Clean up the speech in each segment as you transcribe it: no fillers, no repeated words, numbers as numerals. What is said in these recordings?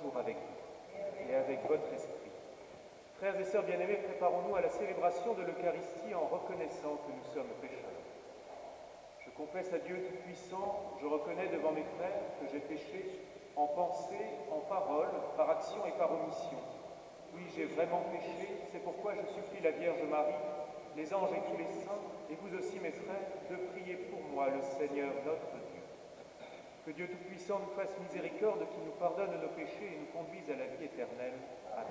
toujours avec vous et avec votre esprit. Frères et sœurs bien-aimés, préparons-nous à la célébration de l'Eucharistie en reconnaissant que nous sommes pécheurs. Je confesse à Dieu Tout-Puissant, je reconnais devant mes frères que j'ai péché en pensée, en parole, par action et par omission. Oui, j'ai vraiment péché, c'est pourquoi je supplie la Vierge Marie, les anges et tous les saints, et vous aussi mes frères, de prier pour moi le Seigneur notre Dieu. Que Dieu Tout-Puissant nous fasse miséricorde, qu'il nous pardonne nos péchés et nous conduise à la vie éternelle. Amen.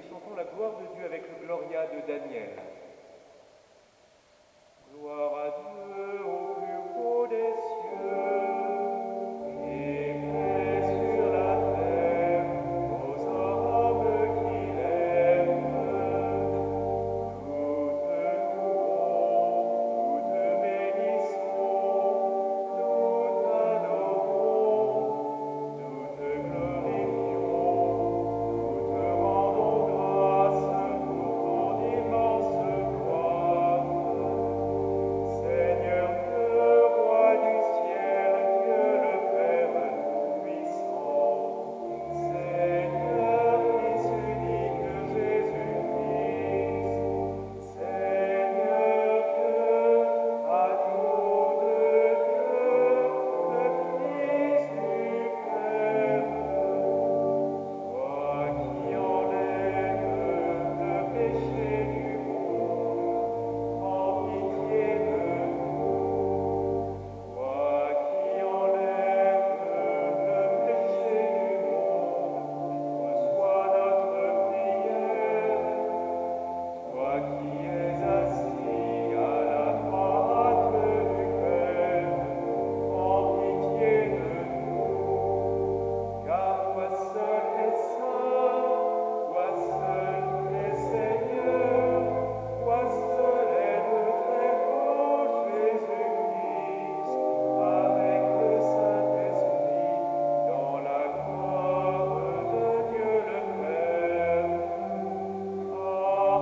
Chantons la gloire de Dieu avec le Gloria de Daniel. Gloire à Dieu au plus haut des cieux, et paix sur la terre aux hommes qui l'aiment. Nous te louons, nous te bénissons, nous t'adorons, nous te glorifions, nous te rendons grâce pour ton immense gloire. Seigneur Dieu, roi du ciel, Dieu le Père Tout-Puissant, Seigneur Fils unique Jésus-Christ, Seigneur Dieu, agneau de Dieu, le Fils du Père, toi qui enlèves le péché du monde, prends pitié de nous. Toi qui enlèves le péché du monde, reçois notre prière. Toi qui es assis à la droite du Père, prends pitié de nous. Car toi seul es saint, toi seul es Seigneur, toi seul est le très beau Jésus-Christ, avec le Saint-Esprit, dans la gloire de Dieu le Père. Amen.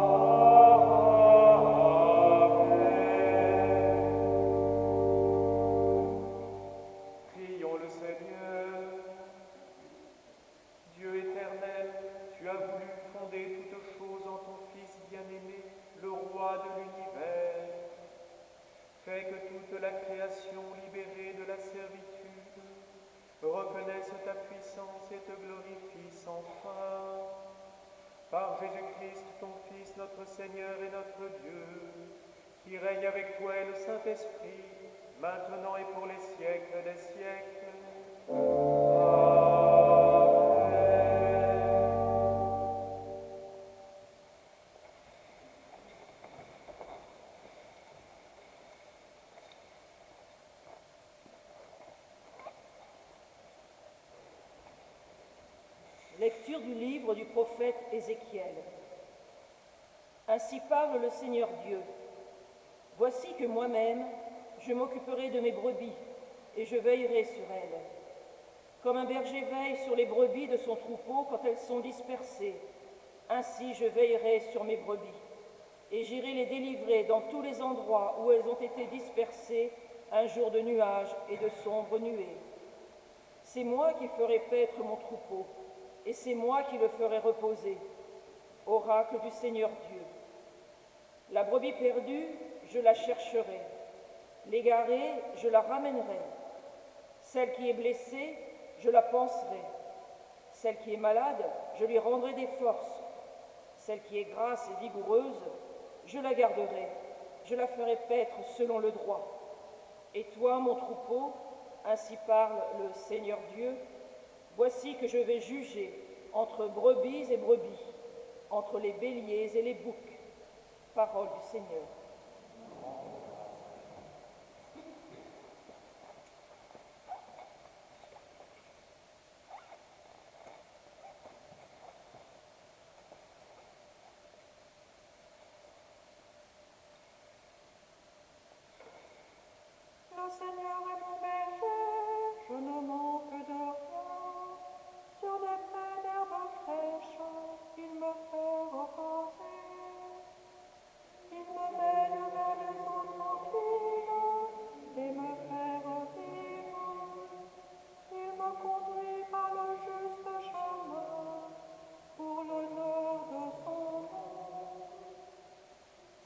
Prions le Seigneur. Dieu éternel, tu as voulu fonder toutes choses en ton Fils bien-aimé, le roi de l'univers. Fais que toute la création libérée de la servitude reconnaisse ta puissance et te glorifie sans fin. Par Jésus-Christ, ton Fils, notre Seigneur et notre Dieu, qui règne avec toi et le Saint-Esprit, maintenant et pour les siècles des siècles. Amen. Lecture du livre du prophète Ézéchiel. Ainsi parle le Seigneur Dieu. Voici que moi-même, je m'occuperai de mes brebis, et je veillerai sur elles. Comme un berger veille sur les brebis de son troupeau quand elles sont dispersées, ainsi je veillerai sur mes brebis, et j'irai les délivrer dans tous les endroits où elles ont été dispersées un jour de nuages et de sombres nuées. C'est moi qui ferai paître mon troupeau, et c'est moi qui le ferai reposer. oracle du Seigneur Dieu. La brebis perdue, je la chercherai. L'égarée, je la ramènerai. Celle qui est blessée, je la panserai. Celle qui est malade, je lui rendrai des forces. Celle qui est grasse et vigoureuse, je la garderai. Je la ferai paître selon le droit. Et toi, mon troupeau, ainsi parle le Seigneur Dieu, voici que je vais juger entre brebis et brebis, entre les béliers et les boucs. Parole du Seigneur. Le Seigneur est mon berger, je ne manque de rien. Sur des prés d'herbes fraîches, il me fait reposer. Il me mène vers les eaux tranquilles et me fait revivre. Il me conduit par le juste chemin pour l'honneur de son nom.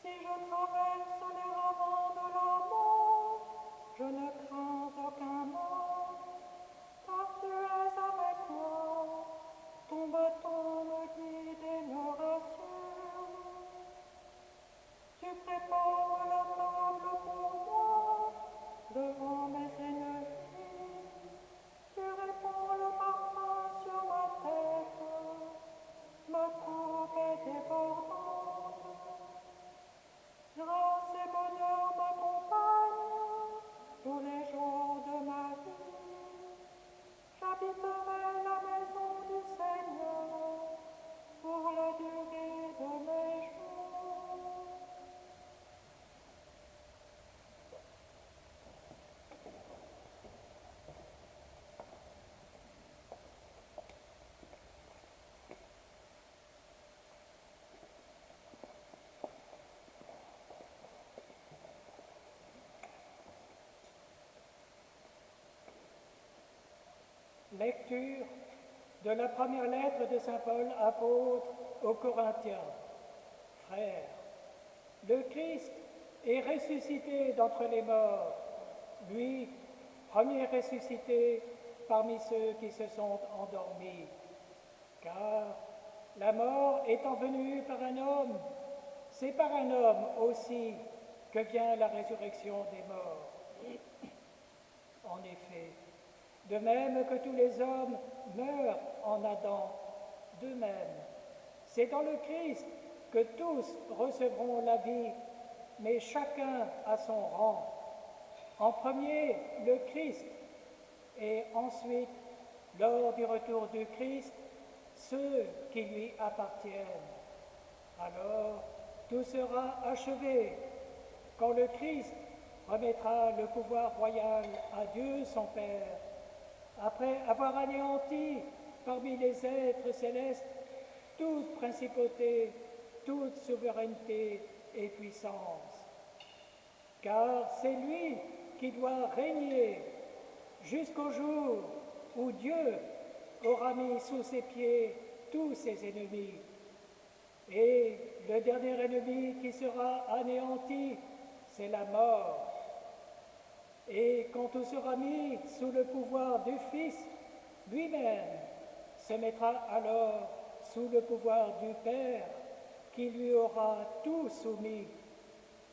Si je traverse les ravins de la mort, je ne crains aucun mal, car tu es avec moi. Ton bâton me guide et me rassure. Tu prépares la table pour moi devant mes ennemis. Tu répands le parfum sur ma tête. Ma coupe est débordante. Grâce et bonheur m'accompagnent tous les jours de ma vie. J'habiterai la maison du Seigneur pour la durée de mes jours. Lecture de la première lettre de saint Paul, apôtre aux Corinthiens. Frères, le Christ est ressuscité d'entre les morts, lui, premier ressuscité parmi ceux qui se sont endormis. Car la mort étant venue par un homme, c'est par un homme aussi que vient la résurrection des morts. En effet, de même que tous les hommes meurent en Adam, de même, c'est dans le Christ que tous recevront la vie, mais chacun à son rang. En premier, le Christ, et ensuite, lors du retour du Christ, ceux qui lui appartiennent. Alors, tout sera achevé quand le Christ remettra le pouvoir royal à Dieu son Père, après avoir anéanti parmi les êtres célestes toute principauté, toute souveraineté et puissance. Car c'est lui qui doit régner jusqu'au jour où Dieu aura mis sous ses pieds tous ses ennemis. Et le dernier ennemi qui sera anéanti, c'est la mort. Et quand tout sera mis sous le pouvoir du Fils, lui-même se mettra alors sous le pouvoir du Père, qui lui aura tout soumis.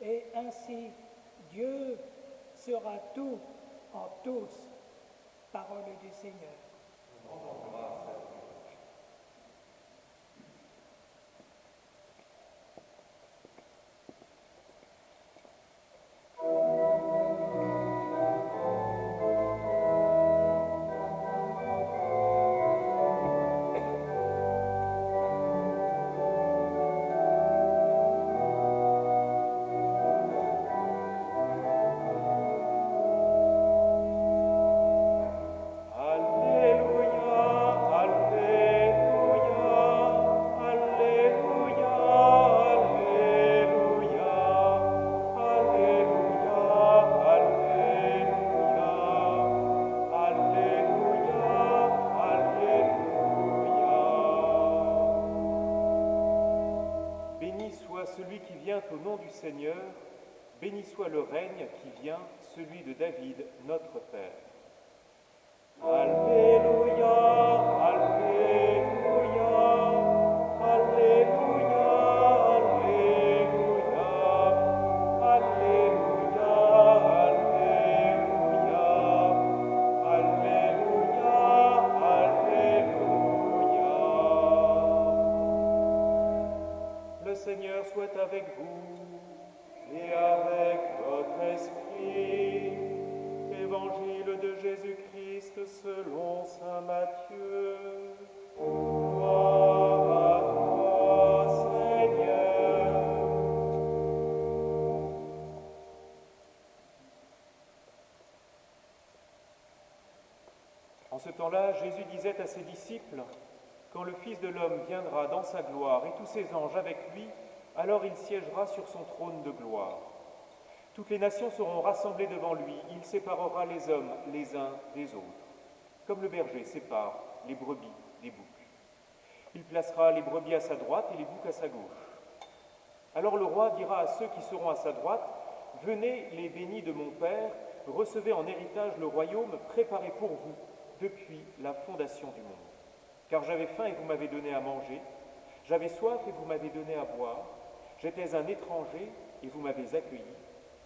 Et ainsi, Dieu sera tout en tous. Parole du Seigneur. Alléluia. soit celui qui vient au nom du Seigneur, béni soit le règne qui vient, celui de David, notre Père. Alléluia, Alléluia, Alléluia, Alléluia, Alléluia, Alléluia, Alléluia, Alléluia. Le Seigneur soit avec vous et avec votre esprit. Évangile de Jésus-Christ selon saint Matthieu. Gloire à toi, Seigneur. En ce temps-là, Jésus disait à ses disciples, « Quand le Fils de l'homme viendra dans sa gloire et tous ses anges avec lui, alors il siégera sur son trône de gloire. Toutes les nations seront rassemblées devant lui, il séparera les hommes les uns des autres, comme le berger sépare les brebis des boucs. Il placera les brebis à sa droite et les boucs à sa gauche. Alors le roi dira à ceux qui seront à sa droite, « Venez les bénis de mon Père, recevez en héritage le royaume préparé pour vous depuis la fondation du monde. Car j'avais faim et vous m'avez donné à manger, j'avais soif et vous m'avez donné à boire, j'étais un étranger et vous m'avez accueilli,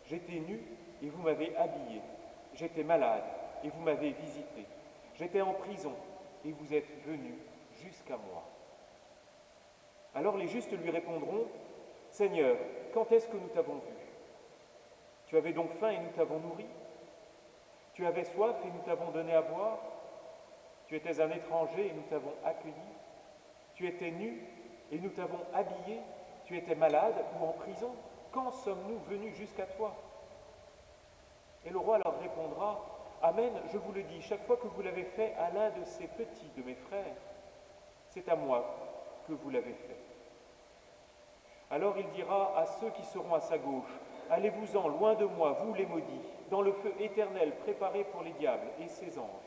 j'étais nu et vous m'avez habillé, j'étais malade et vous m'avez visité, j'étais en prison et vous êtes venus jusqu'à moi. » Alors les justes lui répondront, « Seigneur, quand est-ce que nous t'avons vu? Tu avais donc faim et nous t'avons nourri? Tu avais soif et nous t'avons donné à boire? Tu étais un étranger et nous t'avons accueilli? Tu étais nu et nous t'avons habillé? Tu étais malade ou en prison? Quand sommes-nous venus jusqu'à toi? » Et le roi leur répondra, « Amen, je vous le dis, chaque fois que vous l'avez fait à l'un de ces petits de mes frères, c'est à moi que vous l'avez fait. » Alors il dira à ceux qui seront à sa gauche, « Allez-vous-en loin de moi, vous les maudits, dans le feu éternel préparé pour les diables et ses anges.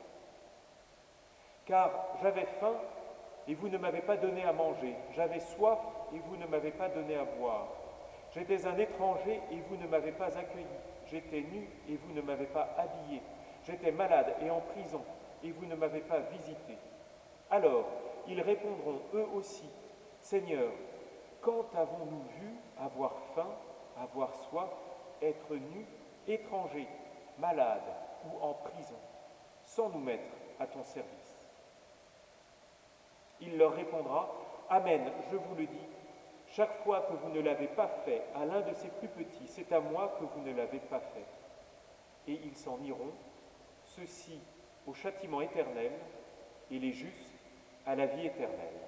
Car j'avais faim et vous ne m'avez pas donné à manger, j'avais soif et vous ne m'avez pas donné à boire. J'étais un étranger et vous ne m'avez pas accueilli, j'étais nu et vous ne m'avez pas habillé, j'étais malade et en prison et vous ne m'avez pas visité. » Alors ils répondront eux aussi, « Seigneur, quand avons-nous vu avoir faim, avoir soif, être nus, étrangers, malades ou en prison, sans nous mettre à ton service ?» Il leur répondra, « Amen, je vous le dis, chaque fois que vous ne l'avez pas fait à l'un de ces plus petits, c'est à moi que vous ne l'avez pas fait. » Et ils s'en iront, ceux-ci au châtiment éternel et les justes à la vie éternelle.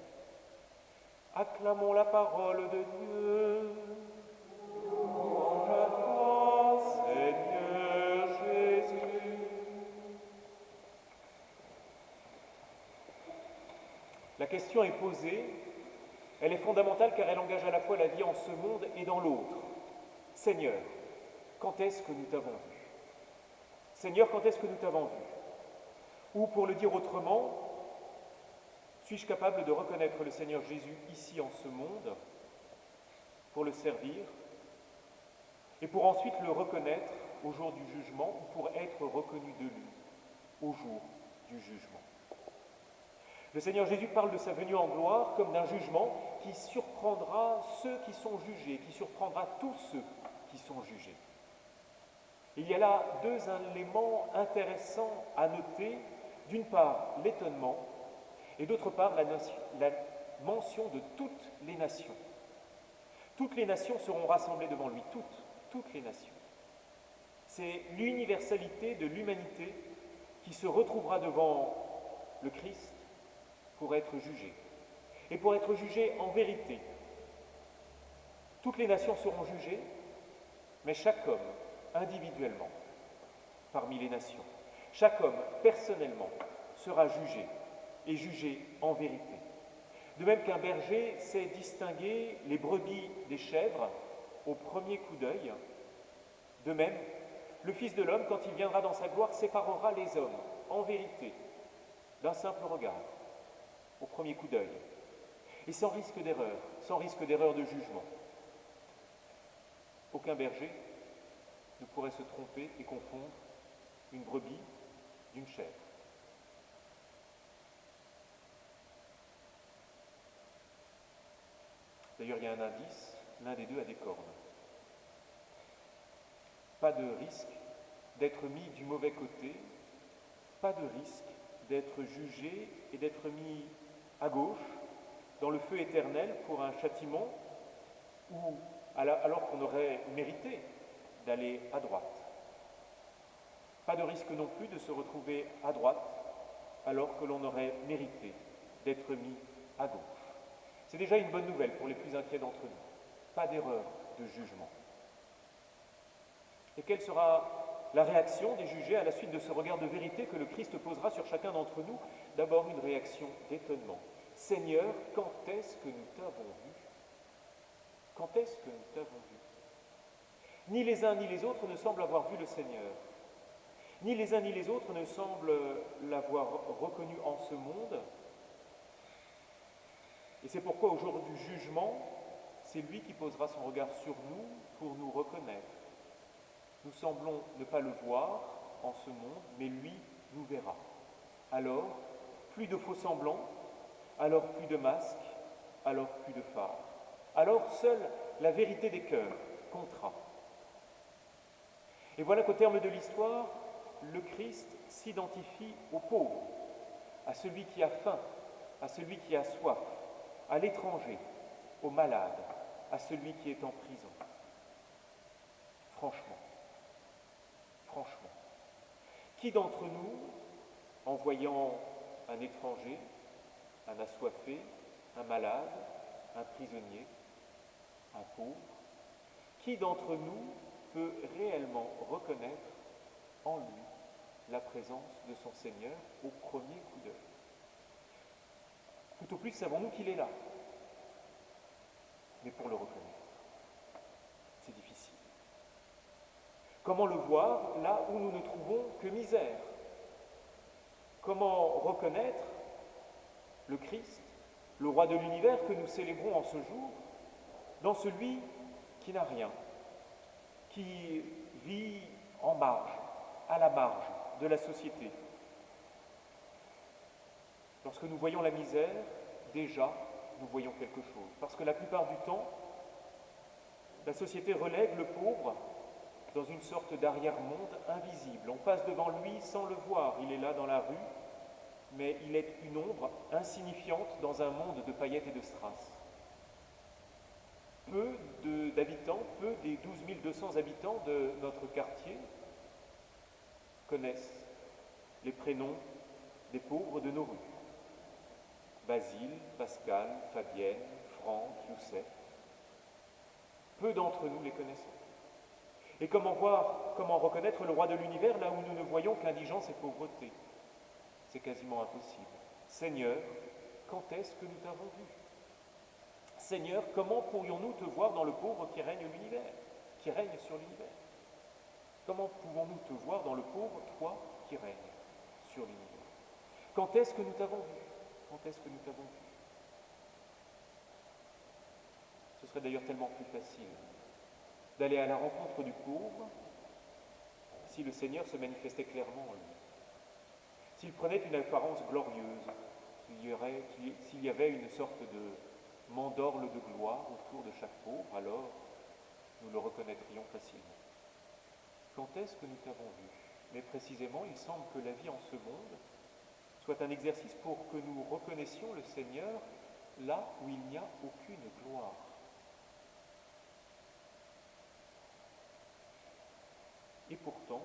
Acclamons la parole de Dieu. Louange à toi, Seigneur Jésus. La question est posée, elle est fondamentale car elle engage à la fois la vie en ce monde et dans l'autre. Seigneur, quand est-ce que nous t'avons vu? Seigneur, quand est-ce que nous t'avons vu? Ou pour le dire autrement, suis-je capable de reconnaître le Seigneur Jésus ici en ce monde, pour le servir, et pour ensuite le reconnaître au jour du jugement, ou pour être reconnu de lui au jour du jugement? Le Seigneur Jésus parle de sa venue en gloire comme d'un jugement qui surprendra ceux qui sont jugés, qui surprendra tous ceux qui sont jugés. Il y a là deux éléments intéressants à noter. D'une part, l'étonnement, et d'autre part, la mention de toutes les nations. Toutes les nations seront rassemblées devant lui, toutes les nations. C'est l'universalité de l'humanité qui se retrouvera devant le Christ pour être jugée. Et pour être jugée en vérité. Toutes les nations seront jugées, mais chaque homme, individuellement, parmi les nations, chaque homme, personnellement, sera jugé, et jugé en vérité. De même qu'un berger sait distinguer les brebis des chèvres au premier coup d'œil, de même, le Fils de l'homme, quand il viendra dans sa gloire, séparera les hommes, en vérité, d'un simple regard, au premier coup d'œil, et sans risque d'erreur de jugement. qu'aucun berger ne pourrait se tromper et confondre une brebis d'une chèvre. D'ailleurs, il y a un indice, l'un des deux a des cornes. Pas de risque d'être mis du mauvais côté, pas de risque d'être jugé et d'être mis à gauche, dans le feu éternel pour un châtiment, ou alors qu'on aurait mérité d'aller à droite. Pas de risque non plus de se retrouver à droite, alors que l'on aurait mérité d'être mis à gauche. C'est déjà une bonne nouvelle pour les plus inquiets d'entre nous. Pas d'erreur de jugement. Et quelle sera la réaction des jugés à la suite de ce regard de vérité que le Christ posera sur chacun d'entre nous? D'abord une réaction d'étonnement. Seigneur, quand est-ce que nous t'avons vu? Quand est-ce que nous t'avons vu? Ni les uns ni les autres ne semblent avoir vu le Seigneur. Ni les uns ni les autres ne semblent l'avoir reconnu en ce monde. Et c'est pourquoi au jour du jugement, c'est lui qui posera son regard sur nous pour nous reconnaître. Nous semblons ne pas le voir en ce monde, mais lui nous verra. Alors, plus de faux semblants, alors plus de masques, alors plus de fards. Alors seule la vérité des cœurs comptera. Et voilà qu'au terme de l'histoire, le Christ s'identifie au pauvre, à celui qui a faim, à celui qui a soif, à l'étranger, au malade, à celui qui est en prison. Franchement, qui d'entre nous, en voyant un étranger, un assoiffé, un malade, un prisonnier, un pauvre, qui d'entre nous peut réellement reconnaître en lui la présence de son Seigneur au premier coup d'œil? Tout au plus savons-nous qu'il est là. Mais pour le reconnaître, c'est difficile. Comment le voir là où nous ne trouvons que misère? Comment reconnaître le Christ, le roi de l'univers que nous célébrons en ce jour, dans celui qui n'a rien, qui vit en marge, à la marge de la société? Lorsque nous voyons la misère, déjà, nous voyons quelque chose. Parce que la plupart du temps, la société relègue le pauvre dans une sorte d'arrière-monde invisible. On passe devant lui sans le voir. Il est là dans la rue, mais il est une ombre insignifiante dans un monde de paillettes et de strass. Peu d'habitants, peu des 12 200 habitants de notre quartier connaissent les prénoms des pauvres de nos rues. Basile, Pascal, Fabienne, Franck, Youssef. Peu d'entre nous les connaissons. Et comment reconnaître le roi de l'univers là où nous ne voyons qu'indigence et pauvreté? C'est quasiment impossible. Seigneur, quand est-ce que nous t'avons vu? Seigneur, comment pourrions-nous te voir dans le pauvre qui règne sur l'univers? Comment pouvons-nous te voir dans le pauvre, toi qui règnes sur l'univers? Quand est-ce que nous t'avons vu? Quand est-ce que nous t'avons vu? Ce serait d'ailleurs tellement plus facile d'aller à la rencontre du pauvre si le Seigneur se manifestait clairement en lui. S'il prenait une apparence glorieuse, s'il y avait une sorte de mandorle de gloire autour de chaque pauvre, alors nous le reconnaîtrions facilement. Quand est-ce que nous t'avons vu? Mais précisément, il semble que la vie en ce monde soit un exercice pour que nous reconnaissions le Seigneur là où il n'y a aucune gloire. Et pourtant,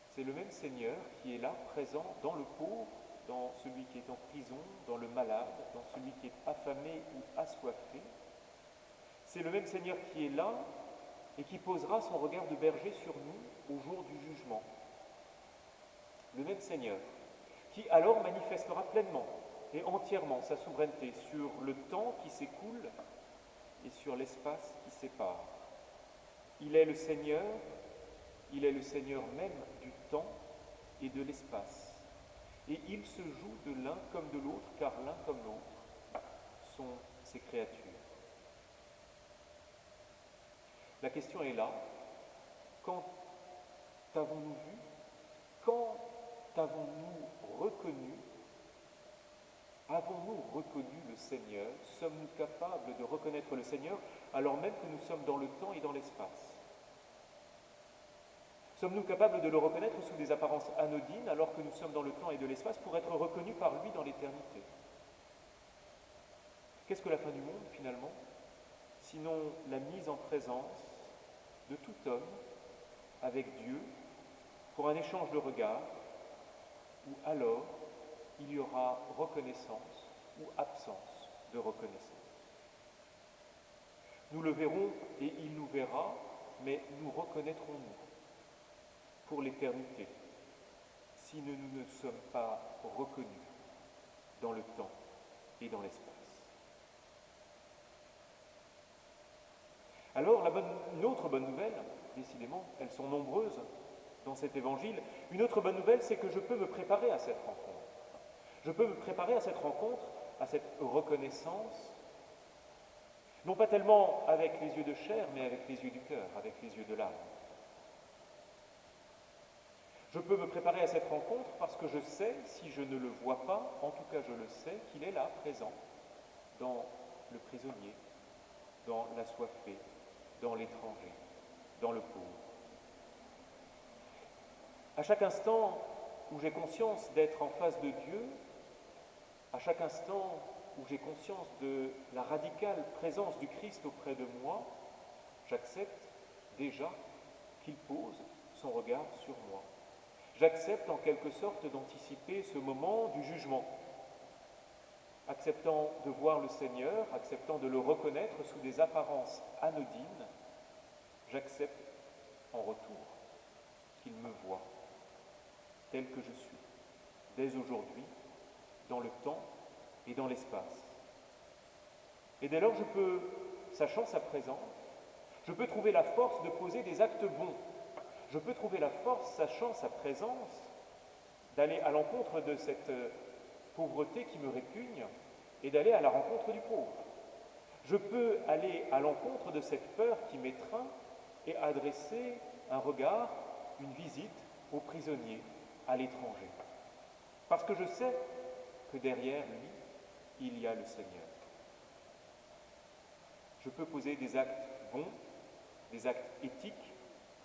c'est le même Seigneur qui est là, présent dans le pauvre, dans celui qui est en prison, dans le malade, dans celui qui est affamé ou assoiffé. C'est le même Seigneur qui est là et qui posera son regard de berger sur nous au jour du jugement. Le même Seigneur qui alors manifestera pleinement et entièrement sa souveraineté sur le temps qui s'écoule et sur l'espace qui sépare. Il est le Seigneur même du temps et de l'espace. Et il se joue de l'un comme de l'autre, car l'un comme l'autre sont ses créatures. La question est là. Quand t'avons-nous vu? Quand avons-nous reconnu? Avons-nous reconnu le Seigneur? Sommes-nous capables de reconnaître le Seigneur alors même que nous sommes dans le temps et dans l'espace? Sommes-nous capables de le reconnaître sous des apparences anodines alors que nous sommes dans le temps et de l'espace pour être reconnus par lui dans l'éternité? Qu'est-ce que la fin du monde finalement? Sinon la mise en présence de tout homme avec Dieu pour un échange de regards où alors il y aura reconnaissance ou absence de reconnaissance. Nous le verrons et il nous verra, mais nous reconnaîtrons-nous pour l'éternité si nous ne sommes pas reconnus dans le temps et dans l'espace? Alors, une autre bonne nouvelle, décidément, elles sont nombreuses dans cet évangile, une autre bonne nouvelle, c'est que je peux me préparer à cette rencontre. Je peux me préparer à cette rencontre, à cette reconnaissance, non pas tellement avec les yeux de chair, mais avec les yeux du cœur, avec les yeux de l'âme. Je peux me préparer à cette rencontre parce que je sais, si je ne le vois pas, en tout cas je le sais, qu'il est là, présent, dans le prisonnier, dans l'assoiffé, dans l'étranger, dans le pauvre. À chaque instant où j'ai conscience d'être en face de Dieu, à chaque instant où j'ai conscience de la radicale présence du Christ auprès de moi, j'accepte déjà qu'il pose son regard sur moi. J'accepte en quelque sorte d'anticiper ce moment du jugement, acceptant de voir le Seigneur, acceptant de le reconnaître sous des apparences anodines, j'accepte en retour qu'il me voie tel que je suis, dès aujourd'hui, dans le temps et dans l'espace. Et dès lors, je peux, sachant sa présence, je peux trouver la force de poser des actes bons. Je peux trouver la force, sachant sa présence, d'aller à l'encontre de cette pauvreté qui me répugne et d'aller à la rencontre du pauvre. Je peux aller à l'encontre de cette peur qui m'étreint et adresser un regard, une visite au prisonnier, à l'étranger. Parce que je sais que derrière lui, il y a le Seigneur. Je peux poser des actes bons, des actes éthiques,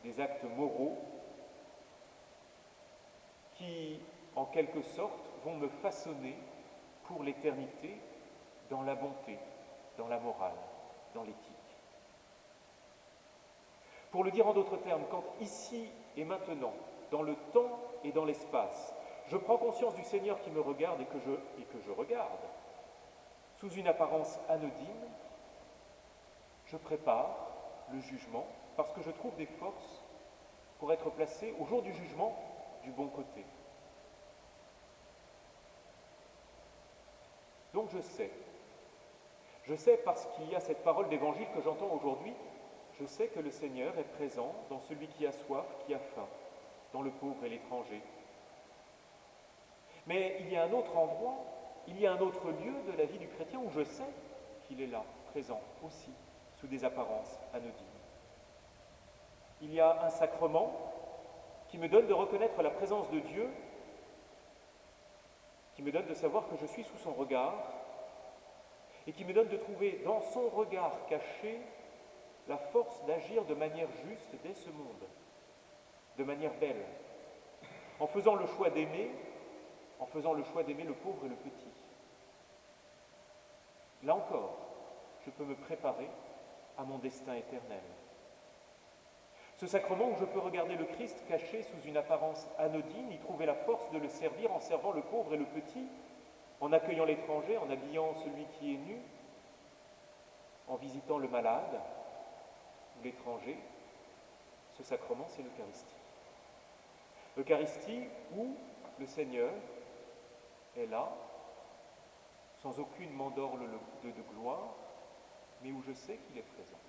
des actes moraux qui, en quelque sorte, vont me façonner pour l'éternité dans la bonté, dans la morale, dans l'éthique. Pour le dire en d'autres termes, quand ici et maintenant, dans le temps et dans l'espace, je prends conscience du Seigneur qui me regarde et que je regarde, sous une apparence anodine, je prépare le jugement parce que je trouve des forces pour être placé au jour du jugement du bon côté. Donc je sais parce qu'il y a cette parole d'évangile que j'entends aujourd'hui, je sais que le Seigneur est présent dans celui qui a soif, qui a faim, dans le pauvre et l'étranger. Mais il y a un autre endroit, il y a un autre lieu de la vie du chrétien où je sais qu'il est là, présent aussi, sous des apparences anodines. Il y a un sacrement qui me donne de reconnaître la présence de Dieu, qui me donne de savoir que je suis sous son regard, et qui me donne de trouver dans son regard caché la force d'agir de manière juste dès ce monde, de manière belle, en faisant le choix d'aimer le pauvre et le petit. Là encore, je peux me préparer à mon destin éternel. Ce sacrement où je peux regarder le Christ caché sous une apparence anodine, y trouver la force de le servir en servant le pauvre et le petit, en accueillant l'étranger, en habillant celui qui est nu, en visitant le malade ou l'étranger, ce sacrement, c'est l'Eucharistie. L'Eucharistie où le Seigneur est là, sans aucune mandorle de gloire, mais où je sais qu'il est présent.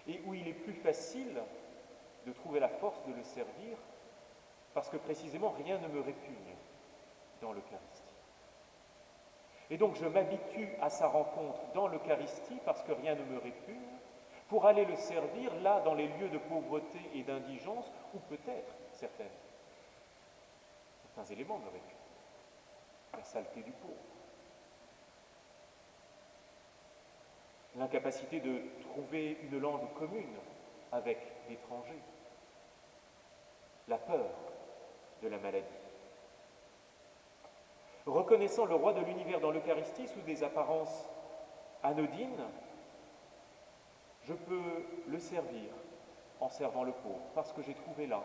Et où il est plus facile de trouver la force de le servir, parce que précisément rien ne me répugne dans l'Eucharistie. Et donc je m'habitue à sa rencontre dans l'Eucharistie, parce que rien ne me répugne, pour aller le servir là dans les lieux de pauvreté et d'indigence où peut-être certains éléments me réputent. La saleté du pauvre, l'incapacité de trouver une langue commune avec l'étranger, la peur de la maladie. Reconnaissant le roi de l'univers dans l'Eucharistie sous des apparences anodines, je peux le servir en servant le pauvre, parce que j'ai trouvé là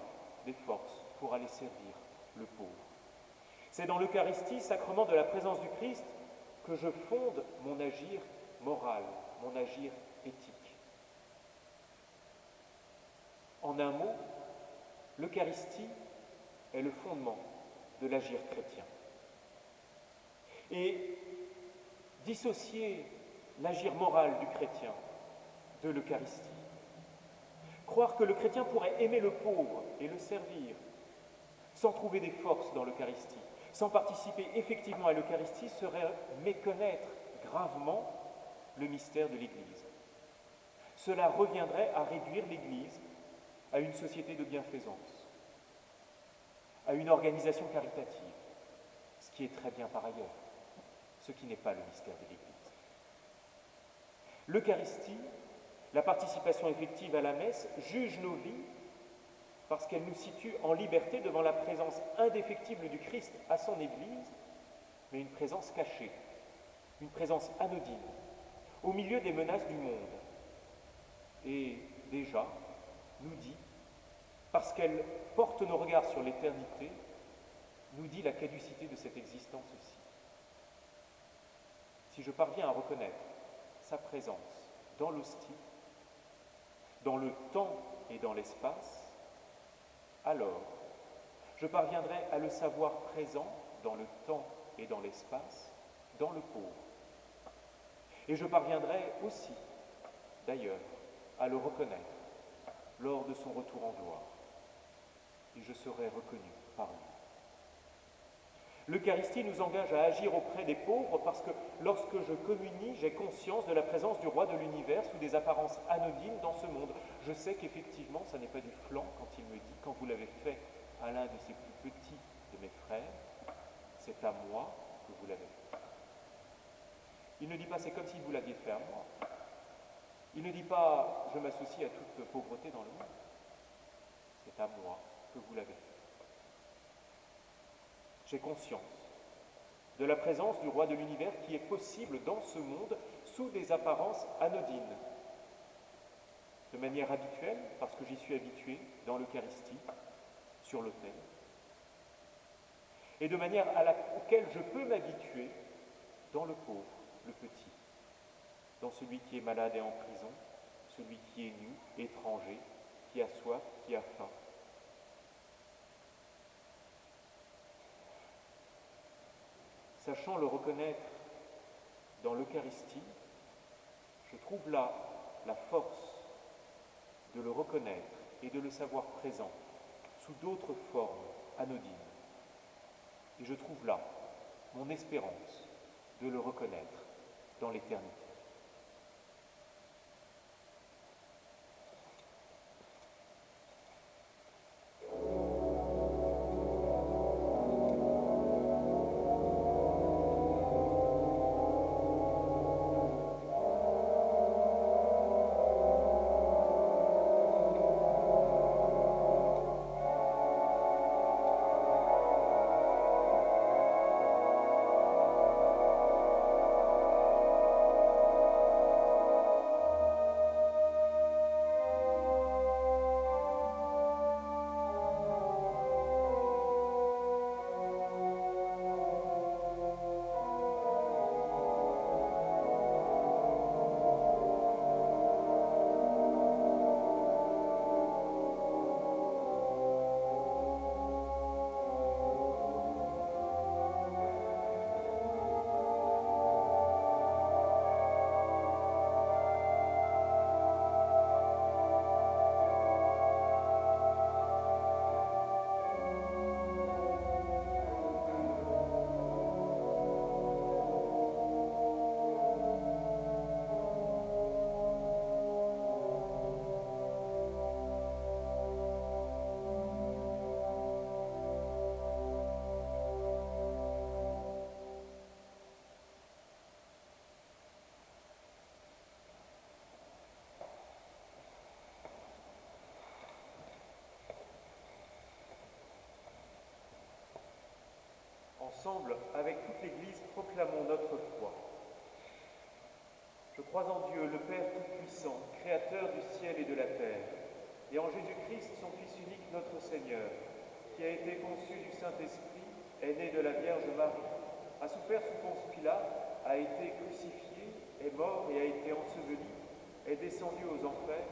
des forces pour aller servir le pauvre. C'est dans l'Eucharistie, sacrement de la présence du Christ, que je fonde mon agir moral, mon agir éthique. En un mot, l'Eucharistie est le fondement de l'agir chrétien. Et dissocier l'agir moral du chrétien de l'Eucharistie, croire que le chrétien pourrait aimer le pauvre et le servir sans trouver des forces dans l'Eucharistie, sans participer effectivement à l'Eucharistie, serait méconnaître gravement le mystère de l'Église. Cela reviendrait à réduire l'Église à une société de bienfaisance, à une organisation caritative, ce qui est très bien par ailleurs, ce qui n'est pas le mystère de l'Église. L'Eucharistie, la participation effective à la messe, juge nos vies parce qu'elle nous situe en liberté devant la présence indéfectible du Christ à son Église, mais une présence cachée, une présence anodine, au milieu des menaces du monde. Et déjà, nous dit, parce qu'elle porte nos regards sur l'éternité, nous dit la caducité de cette existence aussi. Si je parviens à reconnaître sa présence dans l'hostie, dans le temps et dans l'espace, alors je parviendrai à le savoir présent dans le temps et dans l'espace, dans le pauvre. Et je parviendrai aussi, d'ailleurs, à le reconnaître lors de son retour en gloire. Et je serai reconnu par lui. L'Eucharistie nous engage à agir auprès des pauvres parce que lorsque je communie, j'ai conscience de la présence du roi de l'univers sous des apparences anodines dans ce monde. Je sais qu'effectivement, ça n'est pas du flanc quand il me dit « quand vous l'avez fait à l'un de ces plus petits de mes frères, c'est à moi que vous l'avez fait ». Il ne dit pas « c'est comme si vous l'aviez fait à moi ». Il ne dit pas « je m'associe à toute pauvreté dans le monde ». C'est à moi que vous l'avez fait. J'ai conscience de la présence du roi de l'univers qui est possible dans ce monde sous des apparences anodines. De manière habituelle, parce que j'y suis habitué dans l'Eucharistie, sur l'autel, et de manière auquel je peux m'habituer dans le pauvre, le petit, dans celui qui est malade et en prison, celui qui est nu, étranger, qui a soif, qui a faim. Sachant le reconnaître dans l'Eucharistie, je trouve là la force de le reconnaître et de le savoir présent sous d'autres formes anodines. Et je trouve là mon espérance de le reconnaître dans l'éternité. Ensemble, avec toute l'Église, proclamons notre foi. Je crois en Dieu, le Père Tout-Puissant, Créateur du ciel et de la terre, et en Jésus-Christ, son Fils unique, notre Seigneur, qui a été conçu du Saint-Esprit, est né de la Vierge Marie, a souffert sous Ponce Pilate, a été crucifié, est mort et a été enseveli, est descendu aux enfers,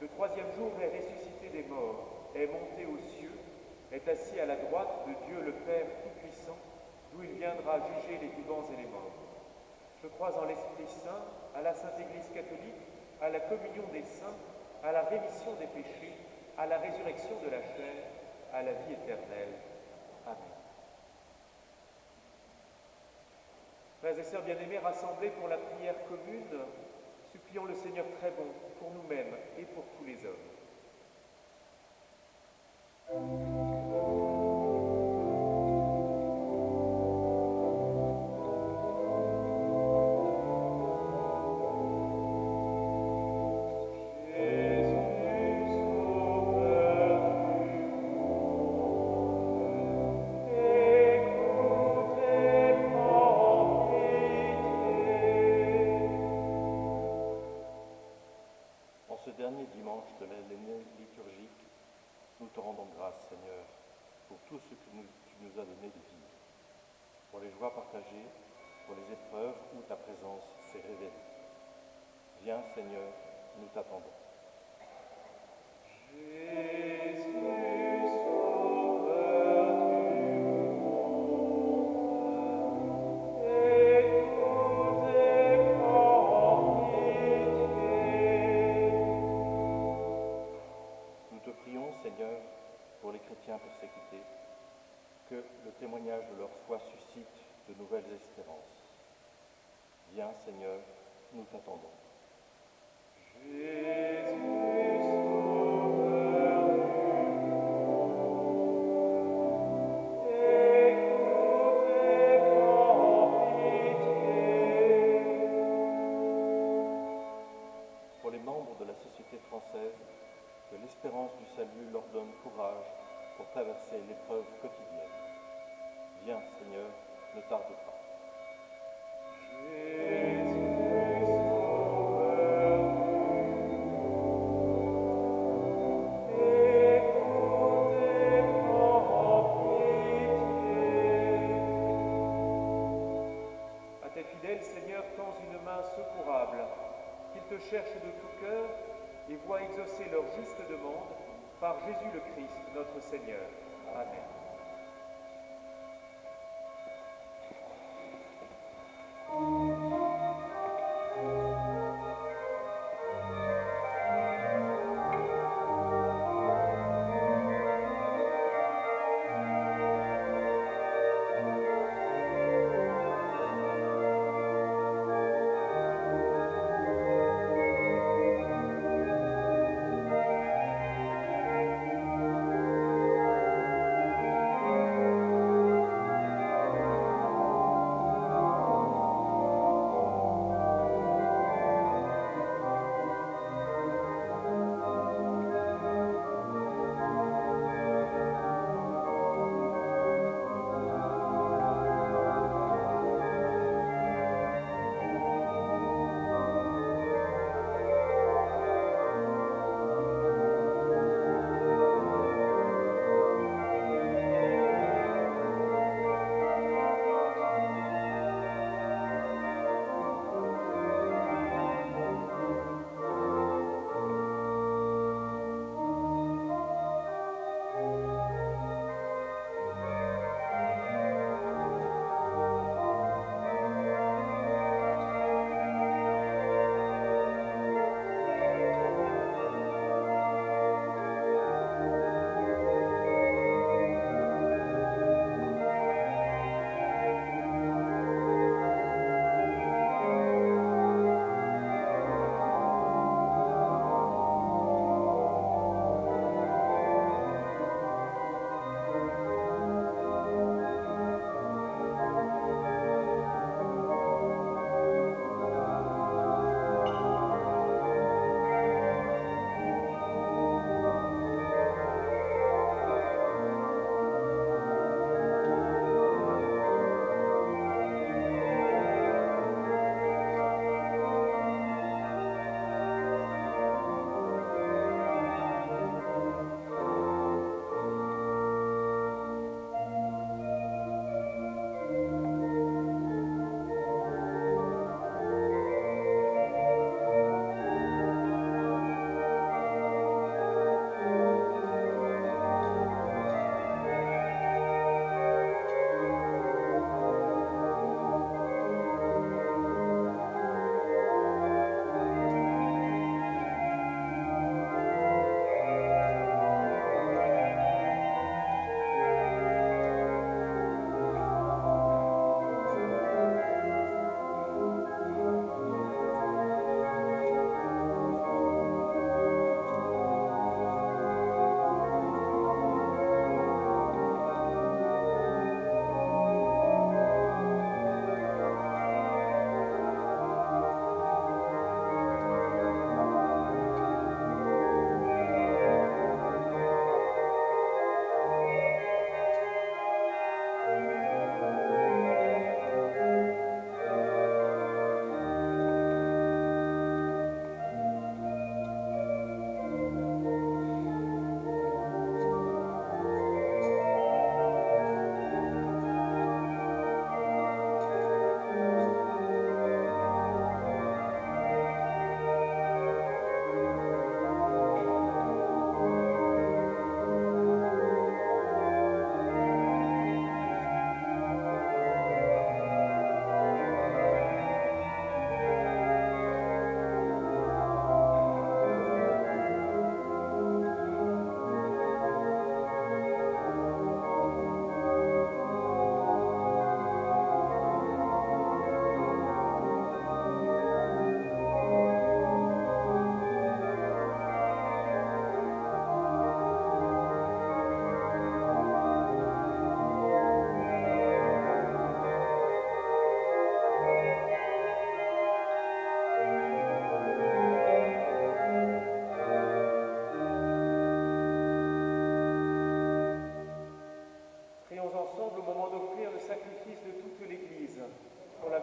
le troisième jour est ressuscité des morts, est monté aux cieux, est assis à la droite de Dieu le Père Tout-Puissant, d'où il viendra juger les vivants et les morts. Je crois en l'Esprit Saint, à la Sainte Église catholique, à la communion des saints, à la rémission des péchés, à la résurrection de la chair, à la vie éternelle. Amen. Frères et sœurs bien-aimés, rassemblés pour la prière commune, supplions le Seigneur très bon pour nous-mêmes et pour tous les hommes. Partagée, pour les épreuves où ta présence s'est révélée. Viens, Seigneur, nous t'attendons. Jésus, Sauveur du monde, écoute et prends pitié. Nous te prions, Seigneur, pour les chrétiens persécutés, que le témoignage de leur foi suscite de nouvelles espérances. Viens, Seigneur, nous t'attendons. Jésus, Sauveur du monde, écoute et prends pitié. Pour les membres de la société française, que l'espérance du salut leur donne courage pour traverser l'épreuve quotidienne. Viens, Seigneur, ne tarde pas. Jésus, Sauveur du monde, écoute et prends pitié. À tes fidèles, Seigneur, tends une main secourable, qu'ils te cherchent de tout cœur et voient exaucer leur juste demande par Jésus le Christ, notre Seigneur. Amen.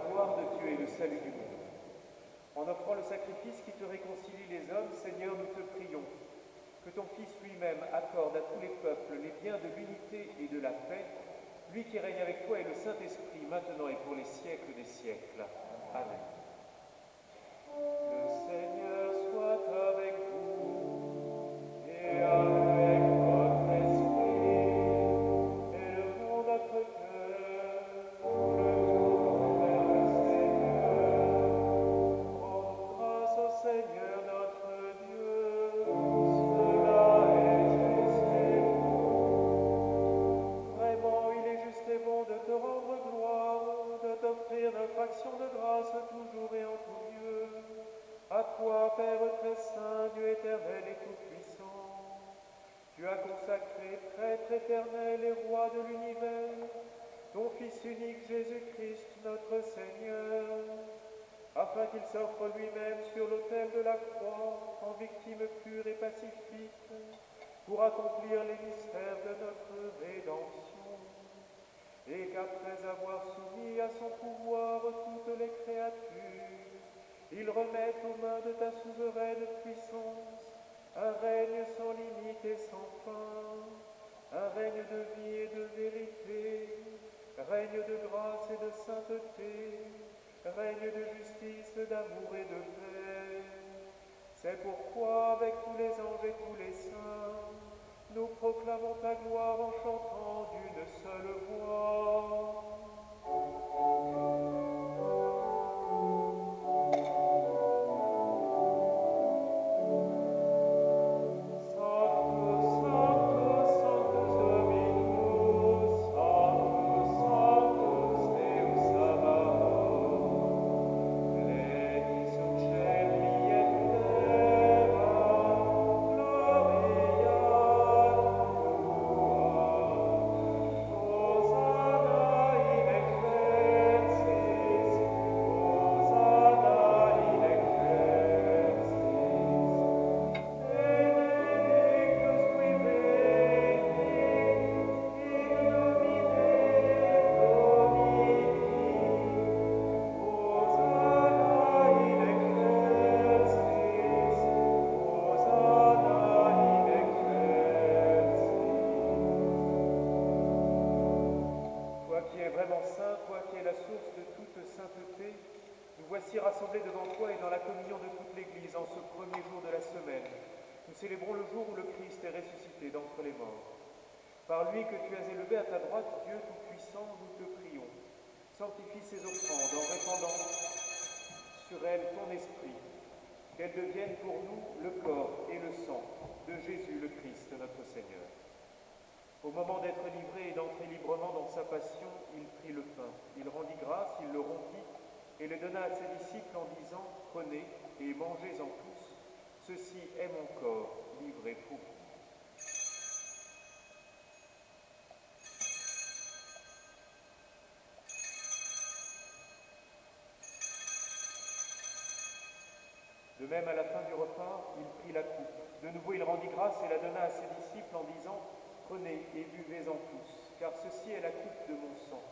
gloire de Dieu et le salut du monde. En offrant le sacrifice qui te réconcilie les hommes, Seigneur, nous te prions que ton Fils lui-même accorde à tous les peuples les biens de l'unité et de la paix, lui qui règne avec toi et le Saint-Esprit, maintenant et pour les siècles des siècles. Amen. Le Seigneur soit avec vous et avec votre esprit. Élevons notre cœur, le tournons vers le Seigneur. Rendons grâce au Seigneur notre Dieu. Cela est juste et bon. Vraiment, il est juste et bon de te rendre gloire, de t'offrir notre action de grâce toujours et en tout lieu. À toi, Père très saint, Dieu éternel et tout-puissant, tu as consacré, prêtre éternel et roi de l'univers, ton Fils unique Jésus-Christ, notre Seigneur, afin qu'il s'offre lui-même sur l'autel de la croix en victime pure et pacifique, pour accomplir les mystères de notre rédemption, et qu'après avoir soumis à son pouvoir toutes les créatures, il remette aux mains de ta souveraine puissance un règne sans limite et sans fin, un règne de vie et de vérité, règne de grâce et de sainteté, règne de justice, d'amour et de paix. C'est pourquoi, avec tous les anges et tous les saints, nous proclamons ta gloire en chantant d'une seule voix. Voici rassemblés devant toi et dans la communion de toute l'Église en ce premier jour de la semaine. Nous célébrons le jour où le Christ est ressuscité d'entre les morts. Par lui que tu as élevé à ta droite, Dieu Tout-Puissant, nous te prions. Sanctifie ces offrandes en répandant sur elles ton esprit, qu'elles deviennent pour nous le corps et le sang de Jésus le Christ, notre Seigneur. Au moment d'être livré et d'entrer librement dans sa passion, il prit le pain, il rendit grâce, il le rompit, et le donna à ses disciples en disant « Prenez et mangez-en tous, ceci est mon corps livré pour vous. » De même, à la fin du repas, il prit la coupe. De nouveau, il rendit grâce et la donna à ses disciples en disant « Prenez et buvez-en tous, car ceci est la coupe de mon sang,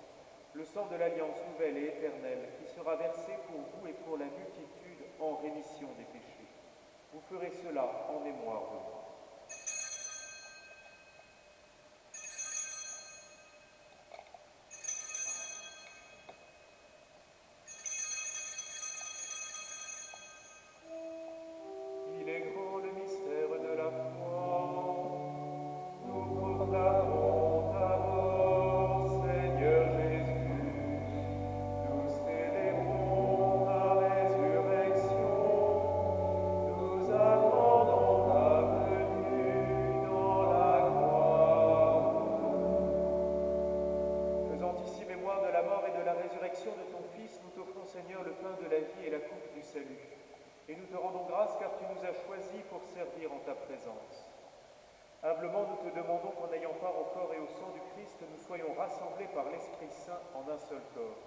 le sang de l'alliance nouvelle et éternelle, qui sera versé pour vous et pour la multitude en rémission des péchés. Vous ferez cela en mémoire de moi. » Il est grand le mystère de la foi. Nous proclamons ta mort, Seigneur Jésus. Nous célébrons ta résurrection. Nous attendons ta venue dans la gloire. Faisant ici mémoire de la mort et de la résurrection de ton Fils, nous t'offrons, Seigneur, le pain de la vie et la coupe du salut. Et nous te rendons grâce car tu nous as choisis pour servir en ta présence. Humblement, nous te demandons qu'en ayant part au corps et au sang du Christ, nous soyons rassemblés par l'Esprit Saint en un seul corps.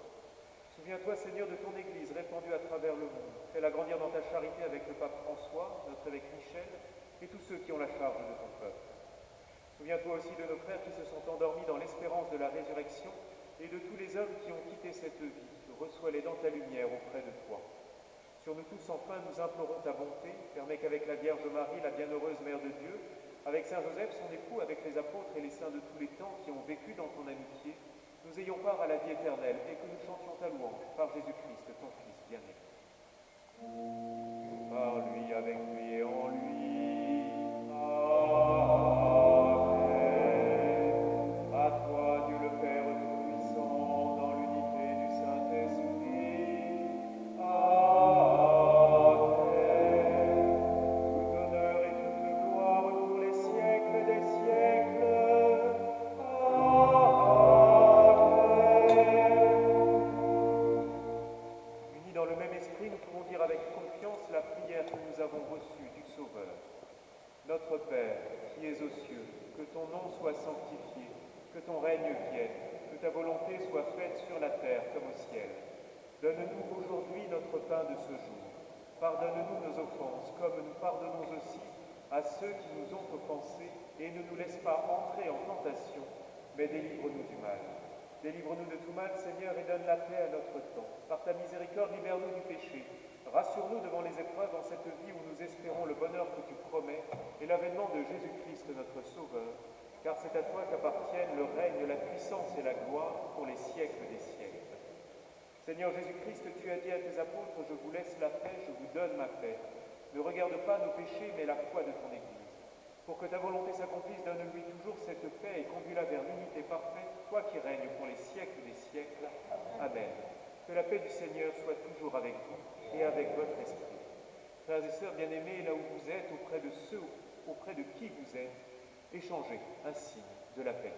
Souviens-toi, Seigneur, de ton Église répandue à travers le monde. Fais-la grandir dans ta charité avec le pape François, notre évêque Michel, et tous ceux qui ont la charge de ton peuple. Souviens-toi aussi de nos frères qui se sont endormis dans l'espérance de la résurrection et de tous les hommes qui ont quitté cette vie, reçois-les dans ta lumière auprès de toi. Sur nous tous, enfin, nous implorons ta bonté. Permets qu'avec la Vierge Marie, la bienheureuse Mère de Dieu, avec Saint Joseph, son époux, avec les apôtres et les saints de tous les temps qui ont vécu dans ton amitié, nous ayons part à la vie éternelle et que nous chantions ta louange par Jésus-Christ, ton Fils bien-aimé. Par lui, avec lui et en lui. Amen. À toi, Dieu le Père Tout-Puissant, dans l'unité du Saint-Esprit. Amen. Tout honneur et toute gloire pour les siècles des siècles. Unis dans le même esprit, nous pouvons dire avec confiance la prière que nous avons reçue du Sauveur. Notre Père, qui es aux cieux, que ton nom soit sanctifié, que ton règne vienne, que ta volonté soit faite sur la terre comme au ciel. Donne-nous aujourd'hui notre pain de ce jour. Pardonne-nous nos offenses, comme nous pardonnons aussi à ceux qui nous ont offensés, et ne nous laisse pas entrer en tentation, mais délivre-nous du mal. Délivre-nous de tout mal, Seigneur, et donne la paix à notre temps. Par ta miséricorde, libère-nous du péché. Rassure-nous devant les épreuves en cette vie où nous espérons le bonheur que tu promets et l'avènement de Jésus-Christ, notre Sauveur, car c'est à toi qu'appartiennent le règne, la puissance et la gloire pour les siècles des siècles. Seigneur Jésus-Christ, tu as dit à tes apôtres, je vous laisse la paix, je vous donne ma paix. Ne regarde pas nos péchés, mais la foi de ton Église. Pour que ta volonté s'accomplisse, donne-lui toujours cette paix et conduis-la vers l'unité parfaite, toi qui règnes pour les siècles des siècles. Amen. Que la paix du Seigneur soit toujours avec vous et avec votre esprit. Frères et sœurs bien-aimés, là où vous êtes, auprès de ceux auprès de qui vous êtes, échangez un signe de la paix.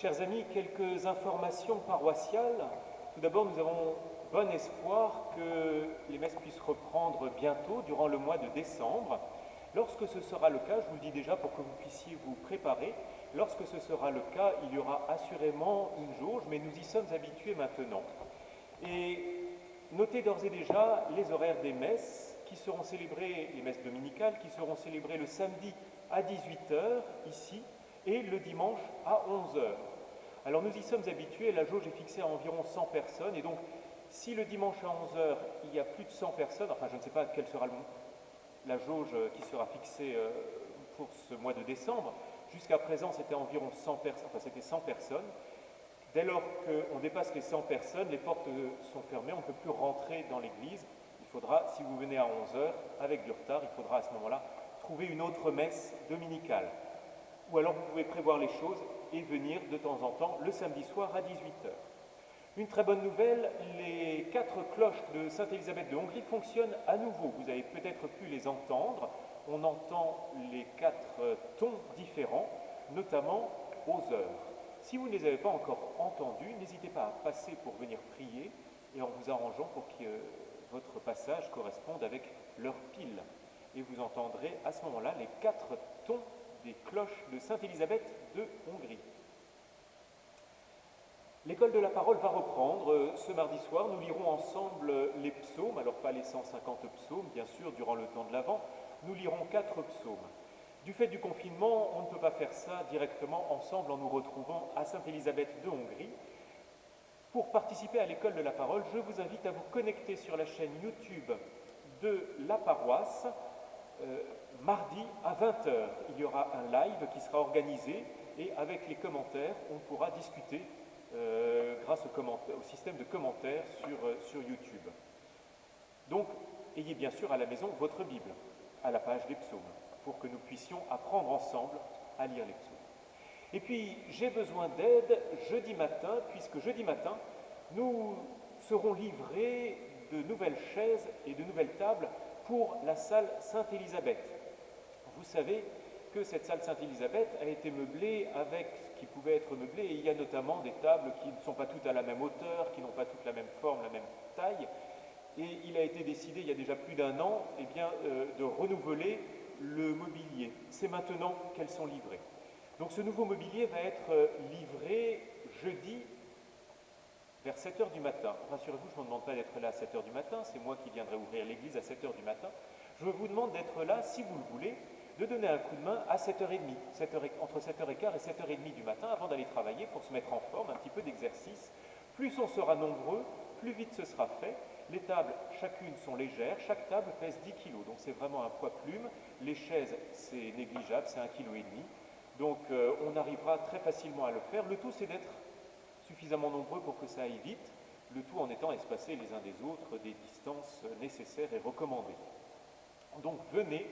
chers amis, quelques informations paroissiales. Tout d'abord, nous avons bon espoir que les messes puissent reprendre bientôt, durant le mois de décembre. Lorsque ce sera le cas, je vous le dis déjà pour que vous puissiez vous préparer, lorsque ce sera le cas, il y aura assurément une jauge, mais nous y sommes habitués maintenant. Et notez d'ores et déjà les horaires des messes qui seront célébrées, les messes dominicales, qui seront célébrées le samedi à 18h ici et le dimanche à 11h. Alors nous y sommes habitués, la jauge est fixée à environ 100 personnes et donc si le dimanche à 11h il y a plus de 100 personnes, enfin je ne sais pas quelle sera la jauge qui sera fixée pour ce mois de décembre, jusqu'à présent c'était environ 100 personnes, enfin c'était 100 personnes. Dès lors qu'on dépasse les 100 personnes, les portes sont fermées, on ne peut plus rentrer dans l'église. Il faudra, si vous venez à 11h, avec du retard, il faudra à ce moment-là trouver une autre messe dominicale. Ou alors vous pouvez prévoir les choses et venir de temps en temps le samedi soir à 18h. Une très bonne nouvelle, les 4 cloches de Sainte-Élisabeth de Hongrie fonctionnent à nouveau. Vous avez peut-être pu les entendre. On entend les 4 tons différents, notamment aux heures. Si vous ne les avez pas encore entendus, n'hésitez pas à passer pour venir prier et en vous arrangeant pour que votre passage corresponde avec leur pile. Et vous entendrez à ce moment-là les 4 tons des cloches de Sainte-Élisabeth de Hongrie. L'école de la parole va reprendre ce mardi soir. Nous lirons ensemble les psaumes, alors pas les 150 psaumes, bien sûr, durant le temps de l'Avent. Nous lirons 4 psaumes. Du fait du confinement, on ne peut pas faire ça directement ensemble en nous retrouvant à Sainte-Élisabeth de Hongrie. Pour participer à l'école de la parole, je vous invite à vous connecter sur la chaîne YouTube de la paroisse. Mardi à 20h, il y aura un live qui sera organisé et avec les commentaires, on pourra discuter grâce au système de commentaires sur YouTube. Donc, ayez bien sûr à la maison votre Bible, à la page des psaumes, pour que nous puissions apprendre ensemble à lire les psaumes. Et puis, j'ai besoin d'aide jeudi matin, puisque jeudi matin, nous serons livrés de nouvelles chaises et de nouvelles tables pour la salle Sainte-Élisabeth. Vous savez que cette salle Sainte-Élisabeth a été meublée avec ce qui pouvait être meublé, et il y a notamment des tables qui ne sont pas toutes à la même hauteur, qui n'ont pas toutes la même forme, la même taille, et il a été décidé il y a déjà plus d'1 an de renouveler le mobilier. C'est maintenant qu'elles sont livrées. Donc ce nouveau mobilier va être livré jeudi vers 7h du matin. Rassurez-vous, je ne vous demande pas d'être là à 7h du matin, c'est moi qui viendrai ouvrir l'église à 7h du matin. Je vous demande d'être là, si vous le voulez, de donner un coup de main à 7h30, entre 7h15 et 7h30 du matin, avant d'aller travailler pour se mettre en forme, un petit peu d'exercice. Plus on sera nombreux, plus vite ce sera fait. Les tables, chacune sont légères, chaque table pèse 10 kg, donc c'est vraiment un poids plume. Les chaises, c'est négligeable, c'est 1,5 kg. Donc on arrivera très facilement à le faire. Le tout, c'est d'être suffisamment nombreux pour que ça aille vite, le tout en étant espacés les uns des autres des distances nécessaires et recommandées. Donc venez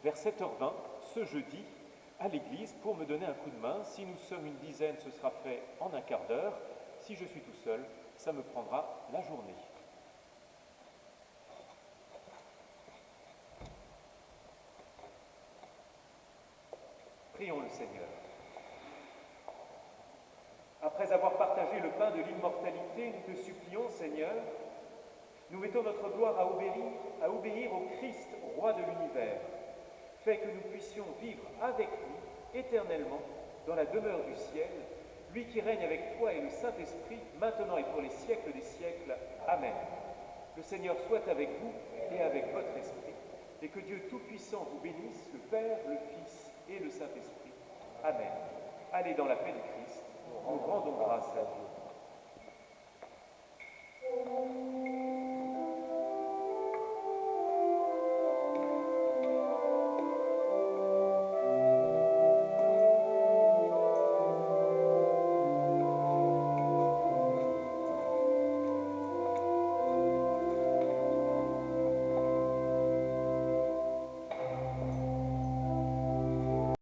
vers 7h20 ce jeudi à l'église pour me donner un coup de main. Si nous sommes une dizaine, ce sera fait en un quart d'heure. Si je suis tout seul, ça me prendra la journée. Prions le Seigneur. Après avoir partagé le pain de l'immortalité, nous te supplions, Seigneur, nous mettons notre gloire à obéir au Christ, roi de l'univers. Fais que nous puissions vivre avec lui éternellement dans la demeure du ciel, lui qui règne avec toi et le Saint-Esprit, maintenant et pour les siècles des siècles. Amen. Le Seigneur soit avec vous et avec votre esprit, et que Dieu Tout-Puissant vous bénisse, le Père, le Fils et le Saint-Esprit. Amen. Allez dans la paix du Christ.